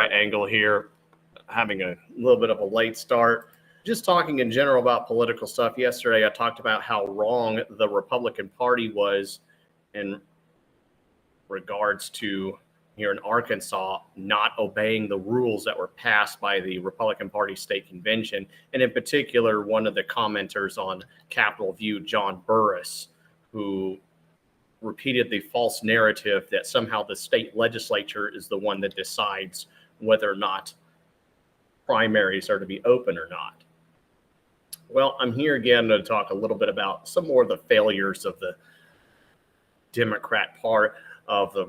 right angle here, having a little bit of a late start. Just talking in general about political stuff. Yesterday, I talked about how wrong the Republican Party was in regards to here in Arkansas not obeying the rules that were passed by the Republican Party state convention. And in particular, one of the commenters on Capitol View, John Burris, who repeated the false narrative that somehow the state legislature is the one that decides whether or not primaries are to be open or not. Well, I'm here again to talk a little bit about some more of the failures of the Democrat part of the,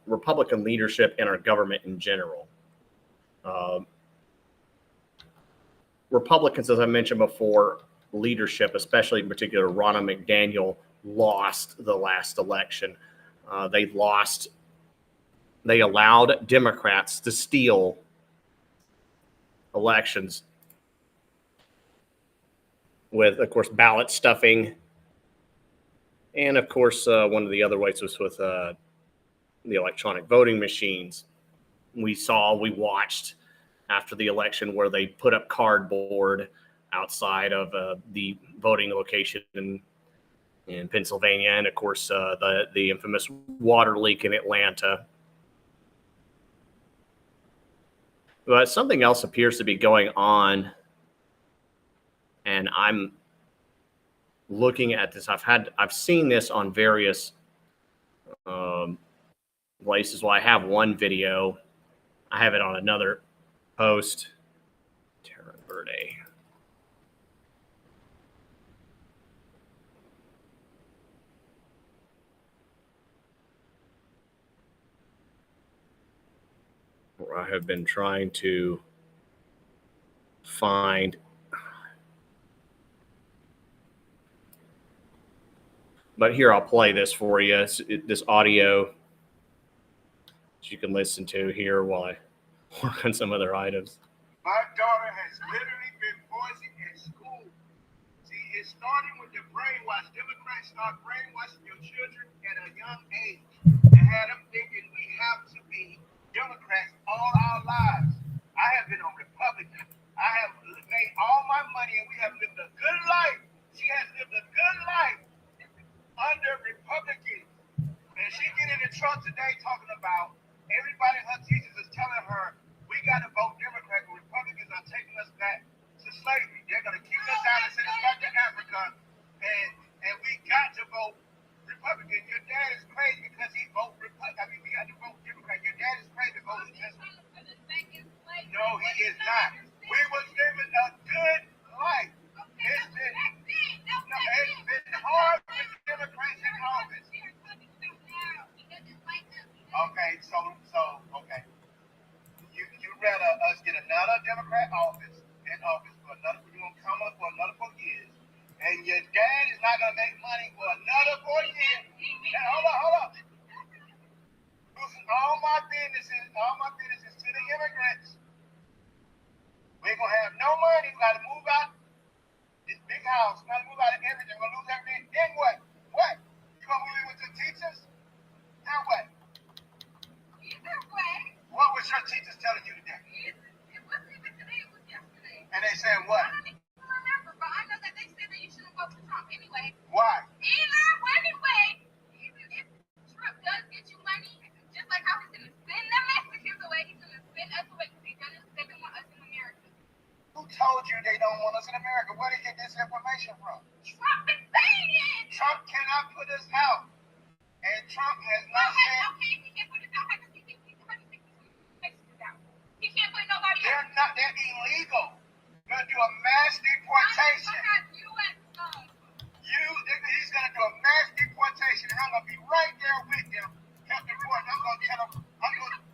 Republican leadership and our government in general. Republicans, as I mentioned before, leadership, especially in particular, Ronna McDaniel, lost the last election. They allowed Democrats to steal elections with, of course, ballot stuffing. And, of course, one of the other ways was with the electronic voting machines. We watched after the election where they put up cardboard outside of the voting location in Pennsylvania. And, of course, the infamous water leak in Atlanta. But something else appears to be going on. And I'm looking at this. I've seen this on various places. Well, I have one video. I have it on another post. Terra Verde. Where I have been trying to find. But here, I'll play this for you. This audio that you can listen to here while I work on some other items. My daughter has literally been poisoned at school. See, it's starting with the brainwash. Democrats start brainwashing your children at a young age and had them thinking we have to be Democrats all our lives. I have been a Republican. I have made all my money and we have lived a good life. She has lived a good life under Republicans. And she get in the truck today talking about everybody her teachers is telling her we got to vote Democrat. Republicans are taking us back to slavery. They're going to keep us down and send us back to Africa. And we got to vote Republican. Your dad is crazy because he voted Republican. I mean, we got to vote Democrat. Your dad is crazy because no, he is not. We was living a good life. It's been hard for the Democrats in office. Okay, so okay. You rather us get another Democrat in office for another, we're gonna come up for another 4 years, and your dad is not gonna make money for another 4 years. Now, hold up. Losing all my businesses to the immigrants. We're gonna have no money. We gotta move out this big house. We gotta move out of everything. We're gonna lose everything. Then what? What? You gonna move in with your teachers? Now what? What was your teachers telling you today? It wasn't even today, it was yesterday. And they said what? I don't even remember, but I know that they said that you shouldn't vote for Trump anyway. Why? Anyway, even if Trump does get you money, just like how he's going to spend them Mexicans away, he's going to spend us away because they don't want us in America. Who told you they don't want us in America? Where did they get this information from? Trump is saying it! Trump cannot put us out. And Trump has not said... Okay, he can't put us out. How does he think Mexicans out? He can't put nobody out. They're illegal. They're going to do a mass deportation. He's going to do a mass deportation, and I'm going to be right there with him. Captain Ford, I'm going to tell him... I'm going to...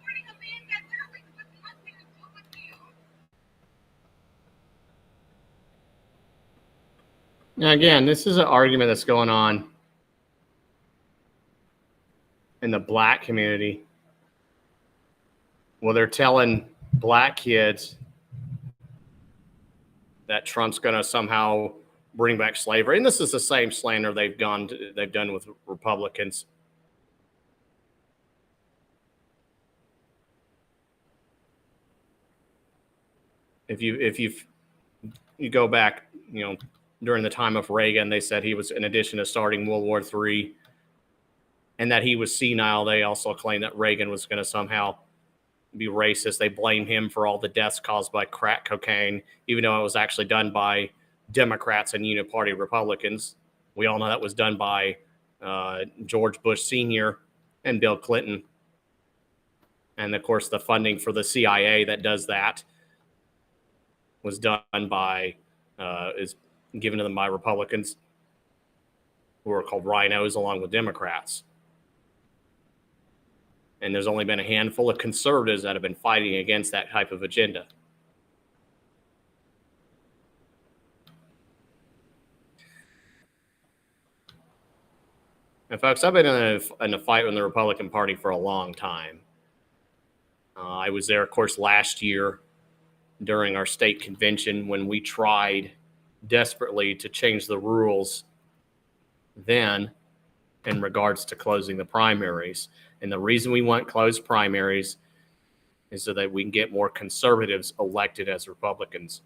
Now, again, this is an argument that's going on in the black community. Well, they're telling black kids that Trump's going to somehow bring back slavery. And this is the same slander they've done with Republicans. if you go back, during the time of Reagan, they said he was, in addition to starting World War III, and that he was senile. They also claimed that Reagan was going to somehow be racist. They blame him for all the deaths caused by crack cocaine, even though it was actually done by Democrats and Uniparty Republicans. We all know that was done by George Bush Sr. and Bill Clinton. And of course, the funding for the CIA that does that was done by, is given to them by Republicans, who are called rhinos, along with Democrats. And there's only been a handful of conservatives that have been fighting against that type of agenda. And folks, I've been in a fight with the Republican Party for a long time. I was there, of course, last year during our state convention when we tried desperately to change the rules then in regards to closing the primaries. And the reason we want closed primaries is so that we can get more conservatives elected as Republicans.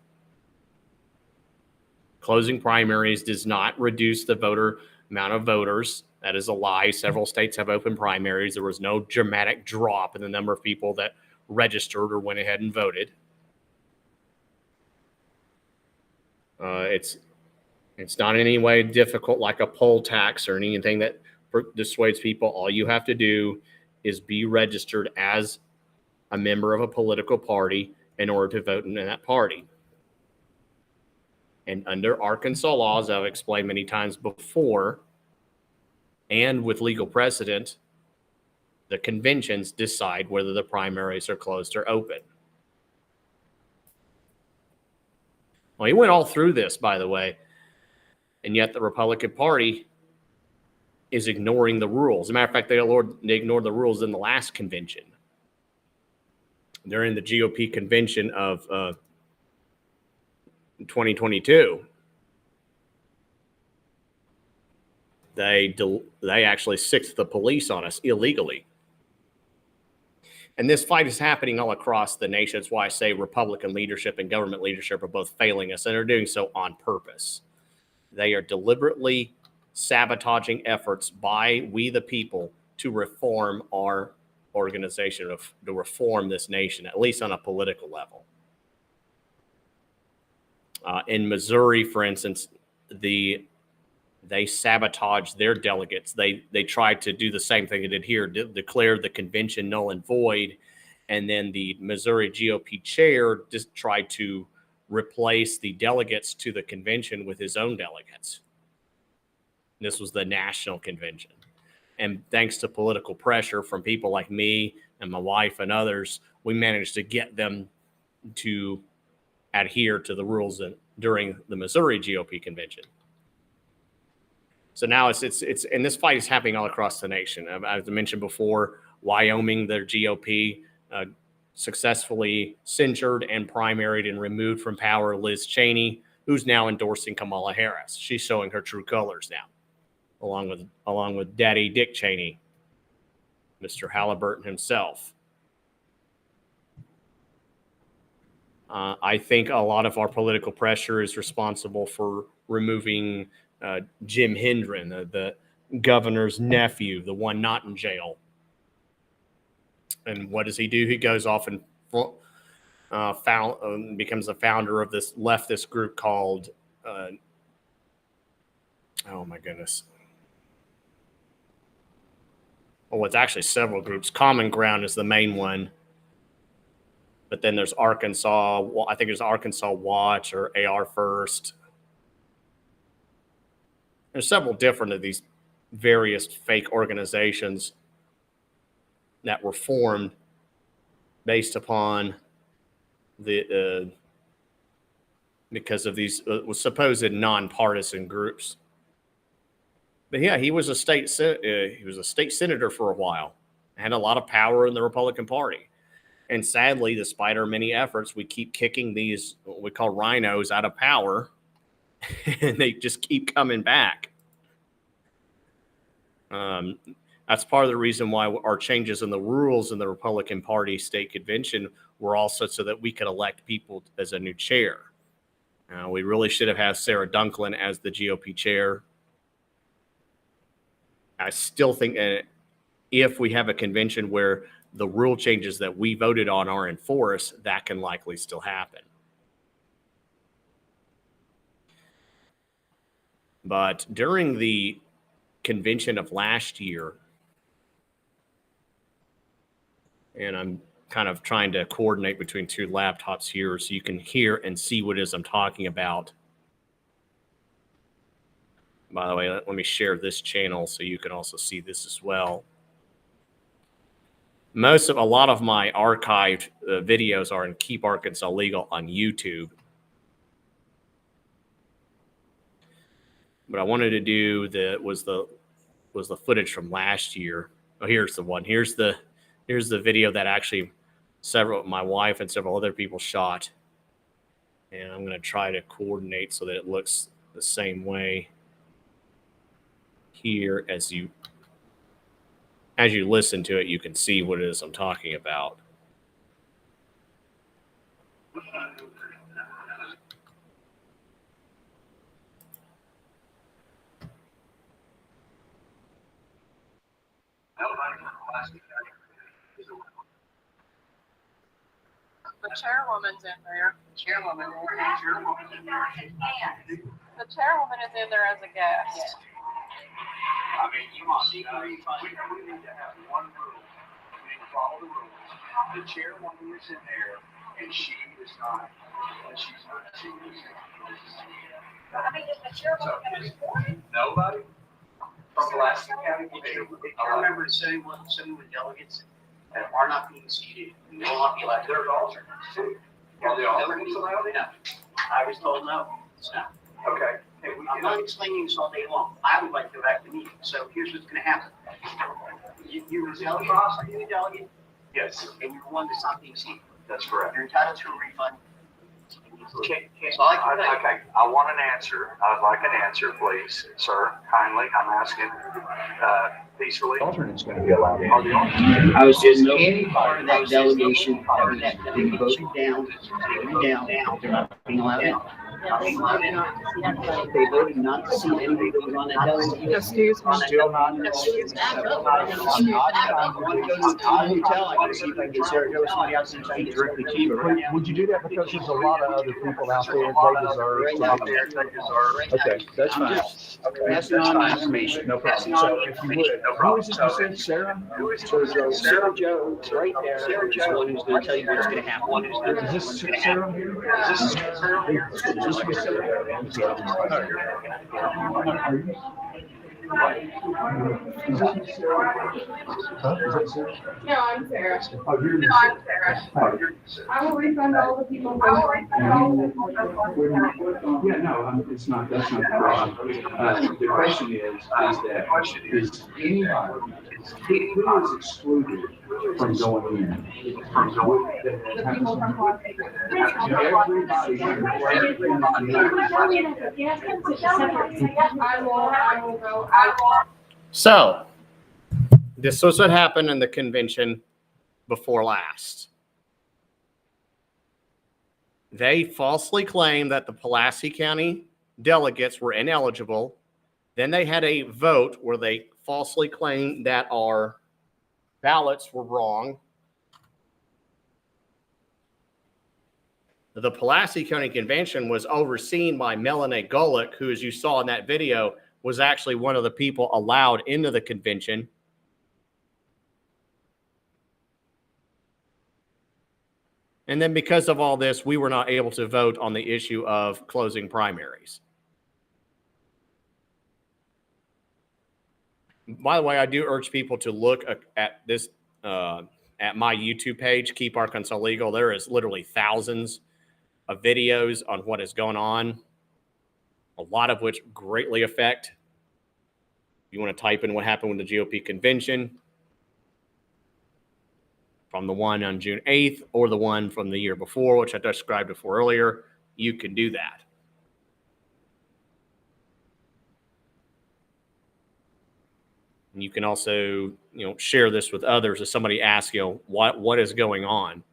Closing primaries does not reduce the amount of voters. That is a lie. Several states have open primaries. There was no dramatic drop in the number of people that registered or went ahead and voted. It's not in any way difficult like a poll tax or anything that dissuades people. All you have to do is be registered as a member of a political party in order to vote in that party. And under Arkansas laws, I've explained many times before, and with legal precedent, the conventions decide whether the primaries are closed or open. Well, he went all through this, by the way, and yet the Republican Party is ignoring the rules. As a matter of fact, they ignored the rules in the last convention. During the GOP convention of 2022, they actually sicked the police on us illegally. And this fight is happening all across the nation. That's why I say Republican leadership and government leadership are both failing us, and they're doing so on purpose. They are deliberately sabotaging efforts by we the people to reform our organization, to reform this nation, at least on a political level. In Missouri, for instance, they sabotaged their delegates. They tried to do the same thing they did here, declare the convention null and void, and then the Missouri GOP chair just tried to replace the delegates to the convention with his own delegates. This was the national convention. And thanks to political pressure from people like me and my wife and others, we managed to get them to adhere to the rules during the Missouri GOP convention. So now it's and this fight is happening all across the nation. As I mentioned before, Wyoming, their GOP successfully censured and primaried and removed from power Liz Cheney, who's now endorsing Kamala Harris. She's showing her true colors now, along with Daddy Dick Cheney, Mr. Halliburton himself. I think a lot of our political pressure is responsible for removing Jim Hendren, the governor's nephew, the one not in jail. And what does he do? He goes off and becomes the founder of this leftist group called, oh my goodness. Well, it's actually several groups. Common Ground is the main one. But then there's Arkansas. I think there's Arkansas Watch or AR First. There's several different of these various fake organizations that were formed based upon because of these supposed nonpartisan groups. But yeah, he was a state senator for a while, had a lot of power in the Republican Party. And sadly, despite our many efforts, we keep kicking these, what we call rhinos, out of power, and they just keep coming back. That's part of the reason why our changes in the rules in the Republican Party state convention were also so that we could elect people as a new chair. We really should have had Sarah Dunklin as the GOP chair. I still think if we have a convention where the rule changes that we voted on are enforced, that can likely still happen. But during the convention of last year, and I'm kind of trying to coordinate between two laptops here so you can hear and see what it is I'm talking about. By the way, let me share this channel so you can also see this as well. A lot of my archived videos are in Keep Arkansas Legal on YouTube. But I wanted to do was the footage from last year. Oh, here's the one. Here's the video that actually my wife and several other people shot. And I'm going to try to coordinate so that it looks the same way here as you listen to it, you can see what it is I'm talking about. The chairwoman's in there. The chairwoman is in there as a guest. I mean, you want we need to have one rule. We need to follow the rules. The chairwoman is in there, and she is not. She's not. I mean, is the chairwoman Nobody from Pulaski County. I remember sitting with delegates that are not being seated, and will not be elected. There's alternates too. Are the alternates allowed in? No. I was told no, it's not. Okay. Hey, I'm not explaining this all day long. I would like to go back to the meeting. So here's what's gonna happen. You were a delegate, are you a delegate? Yes, And you're one that's not being seated. that's correct. You're entitled to a refund. Okay, So I can tell you. okay, I want an answer. I'd like an answer, please, sir. Kindly, I'm asking, peacefully. Alternate's going to be allowed in. Are the alternates? I was just any part of that delegation that they voted down, they're not being allowed in. They voted not to see anybody that was on that delegation. Excuse me. Still not. I'm not going to go to a hotel. I can see if I can get Sarah Joe or somebody else and speak directly to you. Right now. Would you do that because there's a lot of other people out there that deserve to? Okay, that's fine. That's not my information. No problem. So if you would, who is it you said, Sarah? Sarah Joe, right there. Sarah Joe is the one who's going to tell you what's going to happen. Is this Sarah here? Is this Sarah here? This is Sarah. No, I'm Sarah. Oh, you're No, I'm Sarah. I will refund all the people. Yeah, no, it's not, that's not the question. The question is anybody, who is excluded from going in? The people from Pulaski. I will go. So, this was what happened in the convention before last. They falsely claimed that the Pulaski County delegates were ineligible. Then they had a vote where they falsely claimed that our ballots were wrong. The Pulaski County Convention was overseen by Melanie Golick, who, as you saw in that video, was actually one of the people allowed into the convention. And then because of all this, we were not able to vote on the issue of closing primaries. By the way, I do urge people to look at this, at my YouTube page, Keep Arkansas Legal. There is literally thousands of videos on what is going on, a lot of which greatly affect. You want to type in what happened with the GOP convention, from the one on June 8th or the one from the year before, which I described before earlier, you can do that. And you can also, share this with others if somebody asks, what is going on.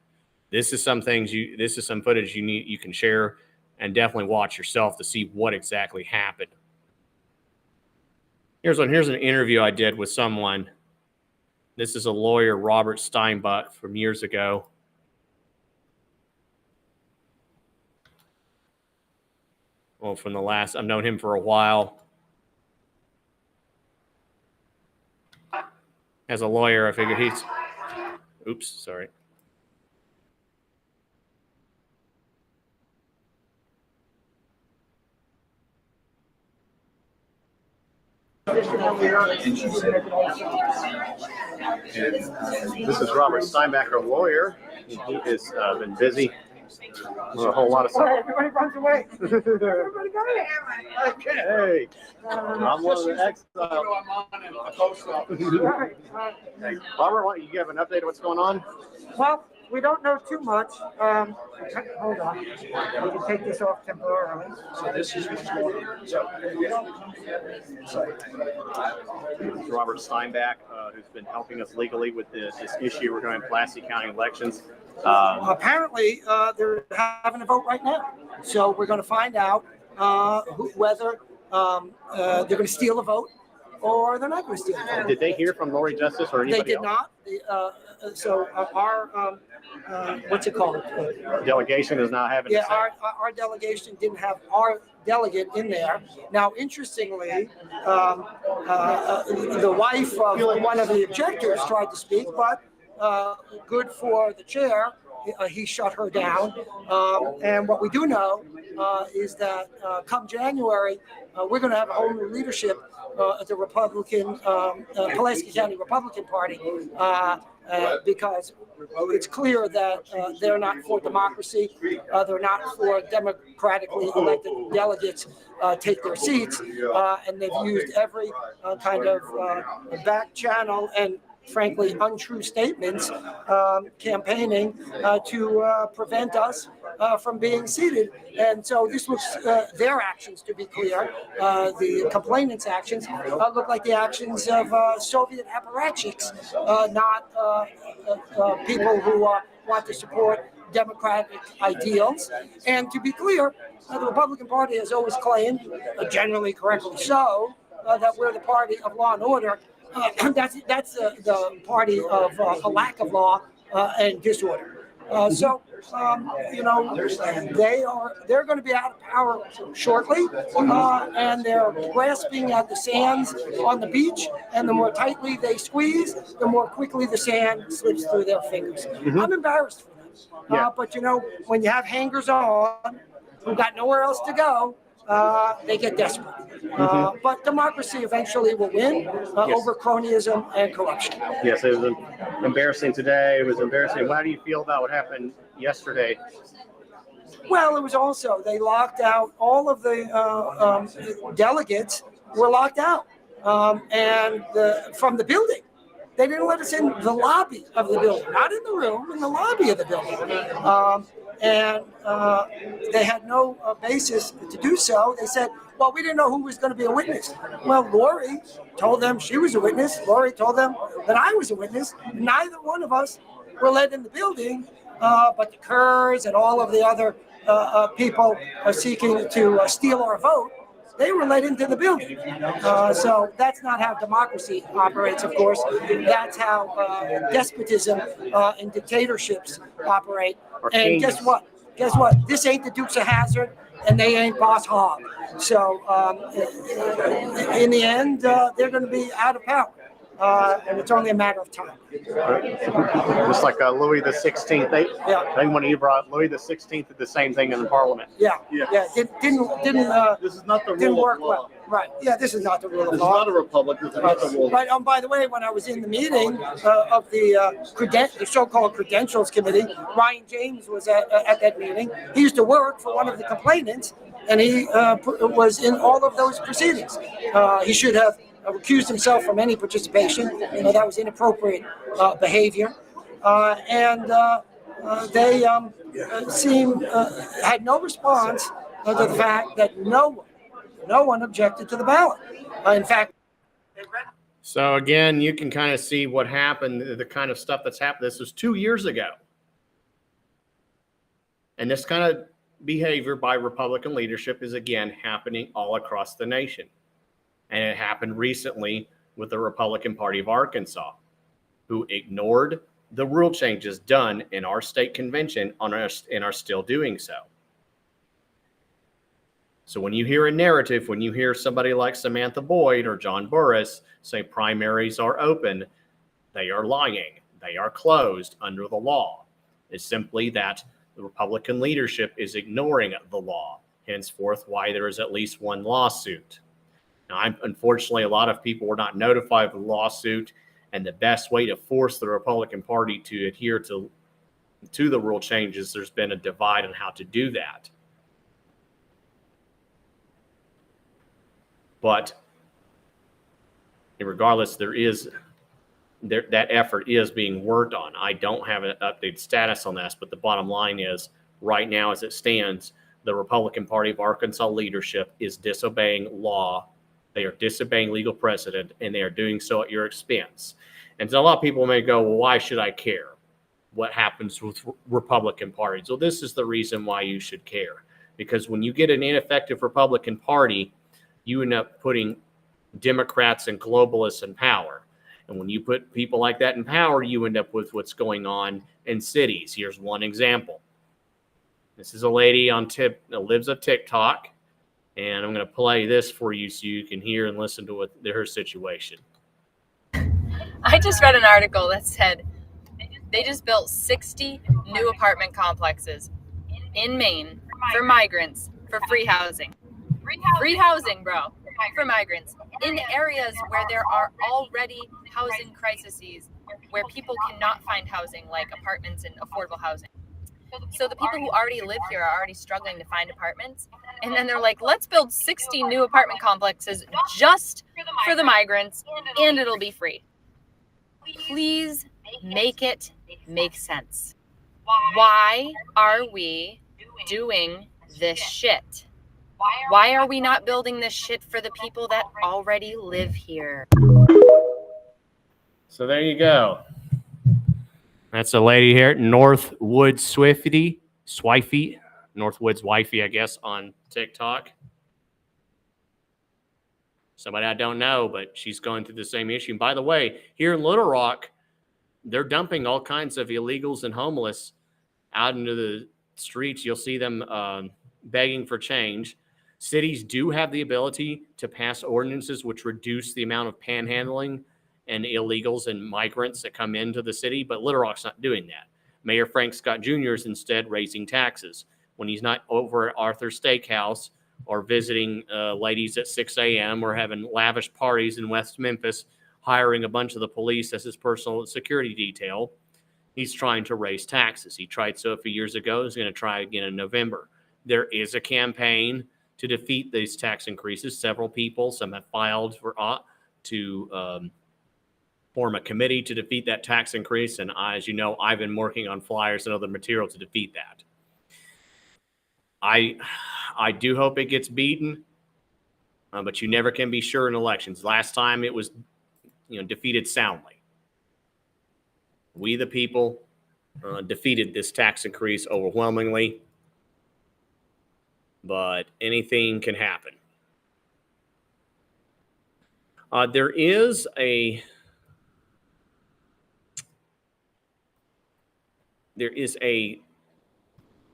This is some footage you can share, and definitely watch yourself to see what exactly happened. Here's an interview I did with someone. This is a lawyer, Robert Steinbuck, from years ago. Well, I've known him for a while. As a lawyer, I figure oops, sorry. This is Robert Steinback, our lawyer. He has been busy with a whole lot of stuff. Everybody runs away. Everybody got it. Hey, I'm one of the exiles. Hey, Robert, why don't you give an update of what's going on? Well, we don't know too much. Hold on. We can take this off temporarily. So this is Robert Steinback, who's been helping us legally with this issue regarding Pulaski County elections. Apparently, they're having a vote right now. So we're going to find out whether they're going to steal a vote or they're not going to steal a vote. Did they hear from Lori Justice or anybody They did else? not. So our what's it called? Delegation is not having. Yeah, our delegation didn't have our delegate in there. Now, interestingly, the wife of one of the objectors tried to speak, but good for the chair, he shut her down. And what we do know is that come January, we're going to have a whole new leadership at the Republican, Pulaski County Republican Party, because it's clear that they're not for democracy. They're not for democratically elected delegates take their seats, and they've used every kind of back channel and frankly untrue statements campaigning to prevent us from being seated. And so this looks, their actions, to be clear, the complainants' actions look like the actions of Soviet apparatchiks, not people who want to support democratic ideals. And to be clear, the Republican Party has always claimed, generally correctly so, that we're the party of law and order. That's the party of a lack of law and disorder. So they're going to be out of power shortly, and they're grasping at the sands on the beach. And the more tightly they squeeze, the more quickly the sand slips through their fingers. I'm embarrassed for them, but when you have hangers on who got nowhere else to go, they get desperate. But democracy eventually will win over cronyism and corruption. Yes, it was embarrassing today. It was embarrassing. How do you feel about what happened yesterday? Well, it was also, they locked out all of the delegates were locked out and from the building. They didn't let us in the lobby of the building, not in the room, in the lobby of the building. And they had no basis to do so. They said, well, we didn't know who was going to be a witness. Well, Lori told them she was a witness. Lori told them that I was a witness. Neither one of us were let in the building, but the Kurds and all of the other people seeking to steal our vote, they were let into the building. So that's not how democracy operates, of course. That's how despotism and dictatorships operate. And guess what? This ain't the Dukes of Hazzard, and they ain't Boss Hogg. So in the end, they're going to be out of power. And it's only a matter of time. Just like Louis the 16th. I think when he brought Louis the 16th did the same thing in the Parliament. This is not the didn't rule work of law. well. Right. Yeah, this is not the rule of This is law. not a republic. This is not the rule of law. Right. By the way, when I was in the meeting of the so-called Credentials Committee, Ryan James was at that meeting. He used to work for one of the complainants, and he was in all of those proceedings. He should have recused himself from any participation. That was inappropriate behavior. And they had no response to the fact that no one objected to the ballot. In fact, So again, you can kind of see what happened, the kind of stuff that's happened. This was 2 years ago. And this kind of behavior by Republican leadership is again happening all across the nation. And it happened recently with the Republican Party of Arkansas, who ignored the rule changes done in our state convention and are still doing so. So when you hear a narrative, when you hear somebody like Samantha Boyd or John Burris say primaries are open, they are lying. They are closed under the law. It's simply that the Republican leadership is ignoring the law, henceforth why there is at least one lawsuit. Now, unfortunately, a lot of people were not notified of the lawsuit, and the best way to force the Republican Party to adhere to the rule changes, there's been a divide on how to do that. But regardless, that effort is being worked on. I don't have an updated status on this, but the bottom line is, right now as it stands, the Republican Party of Arkansas leadership is disobeying law. They are disobeying legal precedent, and they are doing so at your expense. And so a lot of people may go, well, why should I care what happens with Republican parties? Well, this is the reason why you should care. Because when you get an ineffective Republican Party, you end up putting Democrats and globalists in power. And when you put people like that in power, you end up with what's going on in cities. Here's one example. This is a lady that lives on TikTok, and I'm going to play this for you so you can hear and listen to her situation. I just read an article that said they just built 60 new apartment complexes in Maine for migrants for free housing. Free housing, bro, for migrants in areas where there are already housing crises, where people cannot find housing, like apartments and affordable housing. So the people who already live here are already struggling to find apartments. And then they're like, let's build 60 new apartment complexes just for the migrants, and it'll be free. Please make it make sense. Why are we doing this shit? Why are we not building this shit for the people that already live here? So there you go. That's a lady here, Northwood Swifty, Northwood's wifey, I guess, on TikTok. Somebody I don't know, but she's going through the same issue. And by the way, here in Little Rock, they're dumping all kinds of illegals and homeless out into the streets. You'll see them begging for change. Cities do have the ability to pass ordinances which reduce the amount of panhandling and illegals and migrants that come into the city, but Little Rock's not doing that. Mayor Frank Scott Jr. is instead raising taxes. When he's not over at Arthur's Steakhouse or visiting ladies at 6 a.m. or having lavish parties in West Memphis, hiring a bunch of the police as his personal security detail, he's trying to raise taxes. He tried so a few years ago. He's going to try again in November. There is a campaign to defeat these tax increases. Several people, some have filed to form a committee to defeat that tax increase. And as you know, I've been working on flyers and other material to defeat that. I do hope it gets beaten, but you never can be sure in elections. Last time it was, defeated soundly. We, the people, defeated this tax increase overwhelmingly, but anything can happen. There is a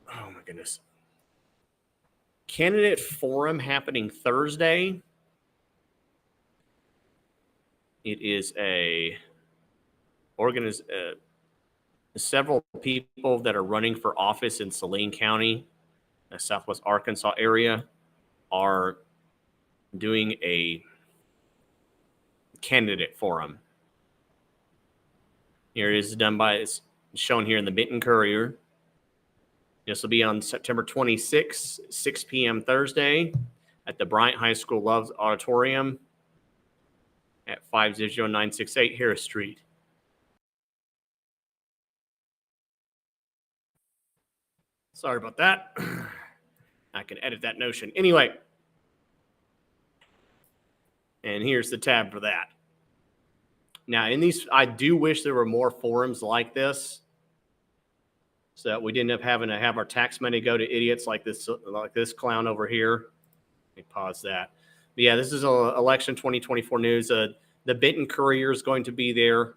oh my goodness, candidate forum happening Thursday. It is several people that are running for office in Saline County, the Southwest Arkansas area, are doing a candidate forum. Here it is it's shown here in the Benton Courier. This will be on September 26th, 6 p.m. Thursday at the Bryant High School Loves Auditorium at 50968 Harris Street. Sorry about that. I can edit that notion. Anyway, and here's the tab for that. Now, in these, I do wish there were more forums like this. so that we didn't end up having to have our tax money go to idiots like this clown over here. Let me pause that. But yeah, this is election 2024 news. The Benton Courier is going to be there,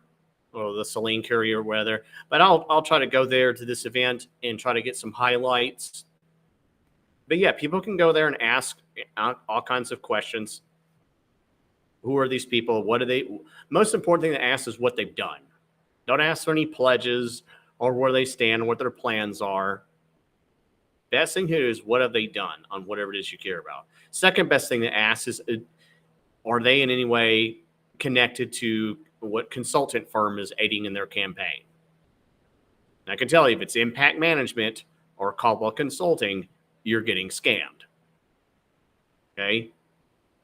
or the Saline Courier, whether. But I'll try to go there to this event and try to get some highlights. But yeah, people can go there and ask all kinds of questions. Who are these people? What are they? Most important thing to ask is what they've done. Don't ask for any pledges or where they stand, what their plans are. Best thing to do is what have they done on whatever it is you care about. Second best thing to ask is, are they in any way connected to what consultant firm is aiding in their campaign? And I can tell you, if it's impact management or Caldwell Consulting, you're getting scammed. Okay?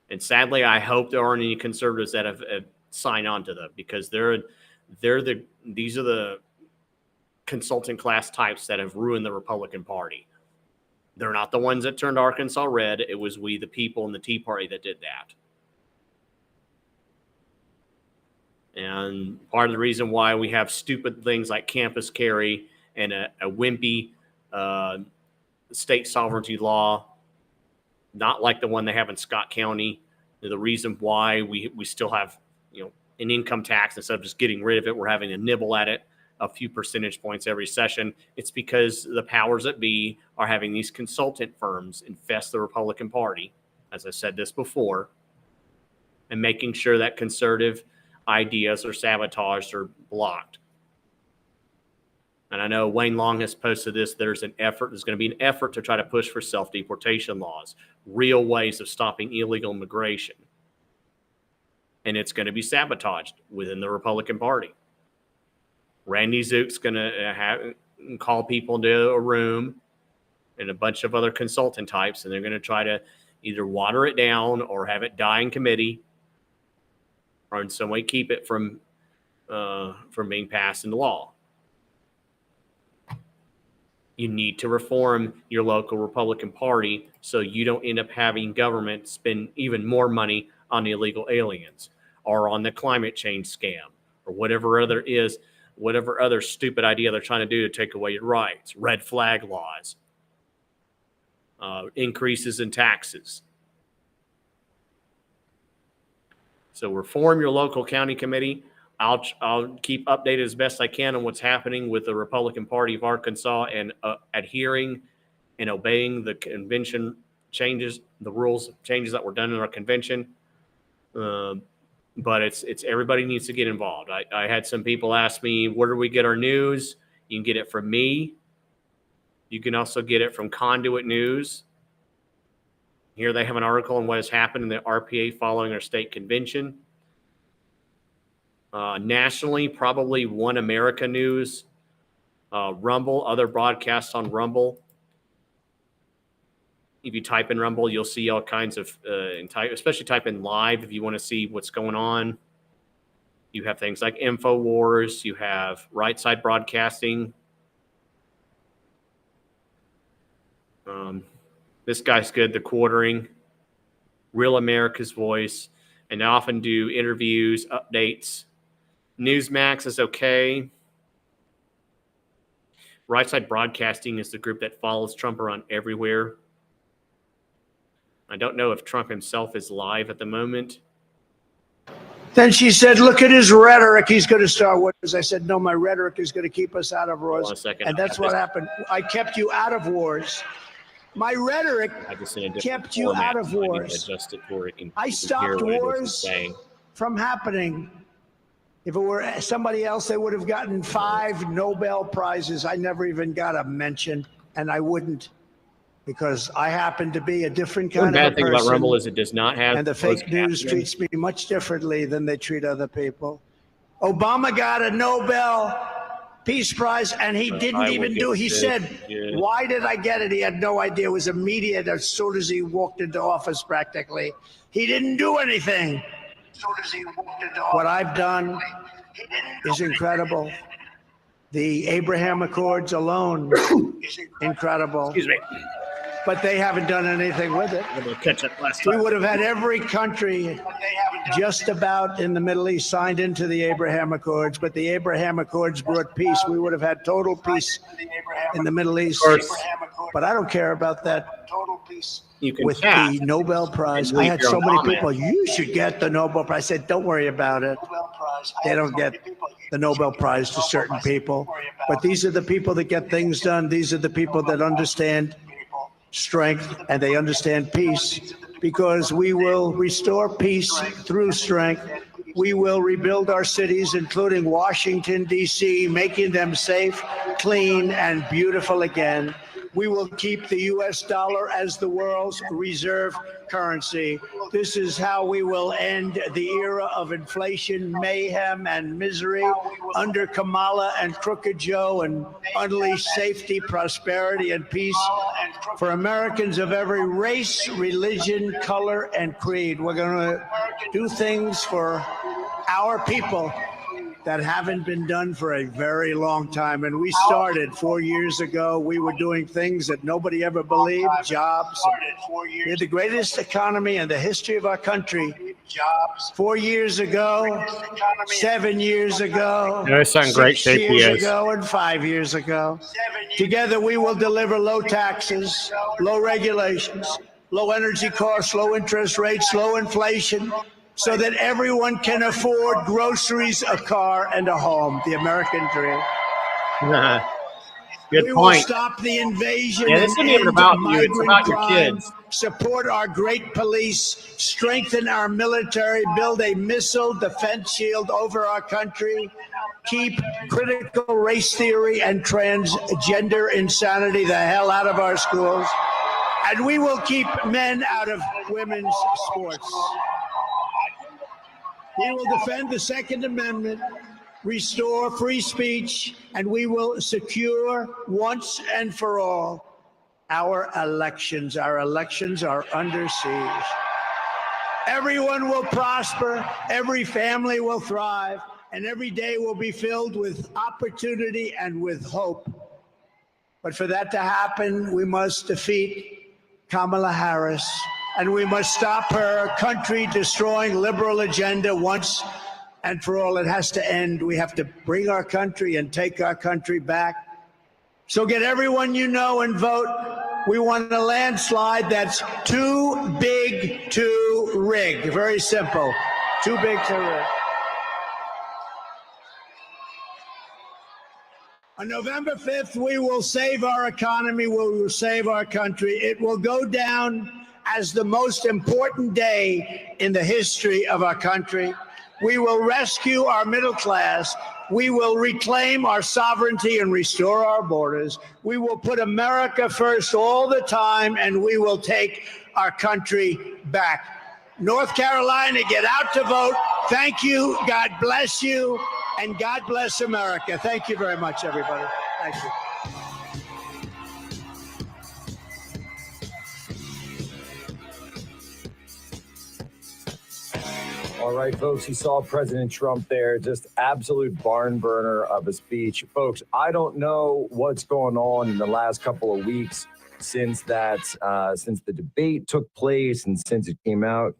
And sadly, I hope there aren't any conservatives that have signed on to them, because these are the consultant class types that have ruined the Republican Party. They're not the ones that turned Arkansas red. It was we, the people in the Tea Party, that did that. And part of the reason why we have stupid things like campus carry and a wimpy state sovereignty law, not like the one they have in Scott County, the reason why we still have, an income tax, instead of just getting rid of it, we're having to nibble at it a few percentage points every session. It's because the powers that be are having these consultant firms infest the Republican Party, as I said this before, and making sure that conservative ideas are sabotaged or blocked. And I know Wayne Long has posted this. There's going to be an effort to try to push for self-deportation laws, real ways of stopping illegal immigration. And it's going to be sabotaged within the Republican Party. Randy Zook's going to call people into a room and a bunch of other consultant types, and they're going to try to either water it down or have it die in committee, or in some way keep it from being passed into law. You need to reform your local Republican Party so you don't end up having government spend even more money on the illegal aliens or on the climate change scam or whatever other stupid idea they're trying to do to take away your rights, red flag laws, increases in taxes. So reform your local county committee. I'll keep updated as best I can on what's happening with the Republican Party of Arkansas and adhering and obeying the convention changes, the rules changes that were done in our convention. But it's everybody needs to get involved. I had some people ask me, where do we get our news? You can get it from me. You can also get it from Conduit News. Here they have an article on what has happened in the RPA following our state convention. Nationally, probably One America News, Rumble, other broadcasts on Rumble. If you type in Rumble, you'll see all kinds of, especially type in live if you want to see what's going on. You have things like InfoWars. You have Right Side Broadcasting. This guy's good, The Quartering, Real America's Voice, and they often do interviews, updates. Newsmax is okay. Right Side Broadcasting is the group that follows Trump around everywhere. I don't know if Trump himself is live at the moment. Then she said, look at his rhetoric. He's going to start wars. I said, no, my rhetoric is going to keep us out of wars. Hold on a second. And that's what happened. I kept you out of wars. My rhetoric kept you out of wars. I stopped wars from happening. If it were somebody else, they would have gotten 5 Nobel Prizes. I never even got a mention, and I wouldn't, because I happen to be a different kind of person. The bad thing about Rumble is it does not have. And the fake news treats me much differently than they treat other people. Obama got a Nobel Peace Prize, and he didn't even do it. He said, why did I get it? He had no idea. It was immediate as soon as he walked into office, practically. He didn't do anything. What I've done is incredible. The Abraham Accords alone is incredible. Excuse me. but they haven't done anything with it. Able to catch up last We time. would have had every country just about in the Middle East signed into the Abraham Accords, but the Abraham Accords brought peace. We would have had total peace in the Middle East. Of course, But I don't care about that. you can With chat. the Nobel Prize, and I leave had your so own many comment. people, you should get the Nobel Prize. I said, don't worry about it. They don't get the Nobel Prize to certain people. But these are the people that get things done. These are the people that understand strength and they understand peace, because we will restore peace through strength. We will rebuild our cities, including Washington, D.C., making them safe, clean, and beautiful again. We will keep the U.S. dollar as the world's reserve currency. This is how we will end the era of inflation, mayhem, and misery under Kamala and Crooked Joe, and unleash safety, prosperity, and peace for Americans of every race, religion, color, and creed. We're going to do things for our people that haven't been done for a very long time. And we started 4 years ago. We were doing things that nobody ever believed, jobs. We had the greatest economy in the history of our country. 4 years ago, 7 years ago, You sound great, 6 years JPS. ago, and 5 years ago. Together, we will deliver low taxes, low regulations, low energy costs, low interest rates, low inflation, so that everyone can afford groceries, a car, and a home. The American dream. Good We will point. stop the invasion Yeah, this and isn't even end about you. It's migrant about your crime, kids. support our great police, strengthen our military, build a missile defense shield over our country, keep critical race theory and transgender insanity the hell out of our schools, and we will keep men out of women's sports. We will defend the Second Amendment, restore free speech, and we will secure once and for all our elections. Our elections are under siege. Everyone will prosper, every family will thrive, and every day will be filled with opportunity and with hope. But for that to happen, we must defeat Kamala Harris, and we must stop her country-destroying liberal agenda once and for all. It has to end. We have to bring our country and take our country back. So get everyone you know and vote. We want a landslide that's too big to rig. Very simple. Too big to rig. On November 5th, we will save our economy. We will save our country. It will go down as the most important day in the history of our country. We will rescue our middle class. We will reclaim our sovereignty and restore our borders. We will put America first all the time, and we will take our country back. North Carolina, get out to vote. Thank you. God bless you. And God bless America. Thank you very much, everybody. Thank you. All right, folks, you saw President Trump there, just absolute barn burner of a speech. Folks, I don't know what's going on in the last couple of weeks since the debate took place and since it came out.